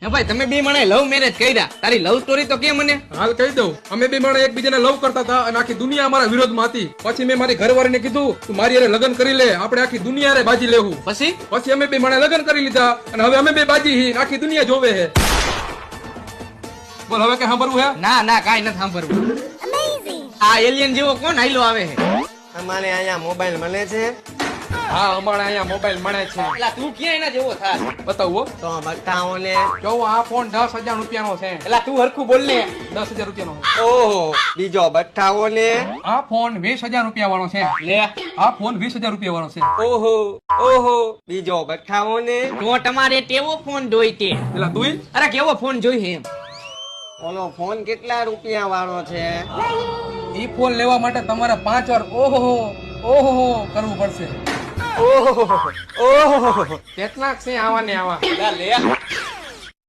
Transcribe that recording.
હે ભાઈ તમે બે મને લવ મેરેજ કર્યા, તારી લવ સ્ટોરી તો કે મને. હાલ કહી દઉં, અમે બે માણસ એકબીજાને લવ કરતા હતા અને આખી દુનિયા અમારા વિરોધમાં હતી. પછી મેં મારી ઘરવાળીને કીધું તું મારી હારે લગ્ન કરી લે, આપણે આખી દુનિયા હારે બાજી લેવું. પછી અમે બે માણસ લગ્ન કરી લીધા અને હવે અમે બે બાજી હી, આખી દુનિયા જોવે હે. બોલ હવે કઈ સાંભળવું હે? ના ના કાઈ નથી સાંભળવું. આ એલિયન જેવો કોણ હાઈલો આવે છે? અમારે અહીંયા મોબાઈલ મળે છે. હા, અમારે અહીંયા મોબાઈલ મળે છે. એલા તું ક્યાં એના જેવો થાય? બતાવો તો બતાવોને. જો આ ફોન 10,000 રૂપિયાનો છે. એલા તું હરખું બોલ ને. 10,000 રૂપિયાનો છે. ઓહો, બીજો બતાવોને. આ ફોન 20,000 રૂપિયા વાળો છે. લે આ ફોન 20,000 રૂપિયા વાળો છે. ઓહો ઓહો, બીજો બતાવોને. તો તમારે કેવો ફોન જોઈ તે? એલા તું અરે કેવો ફોન જોઈ એમ? ઓલો ફોન કેટલા રૂપિયા વાળો છે? ઈ ફોન લેવા માટે તમારે 5 વાર ઓહો ઓહો કરવું પડશે. ઓહો ઓહો, કેટલાક છે આવા ને આવા. એલા લે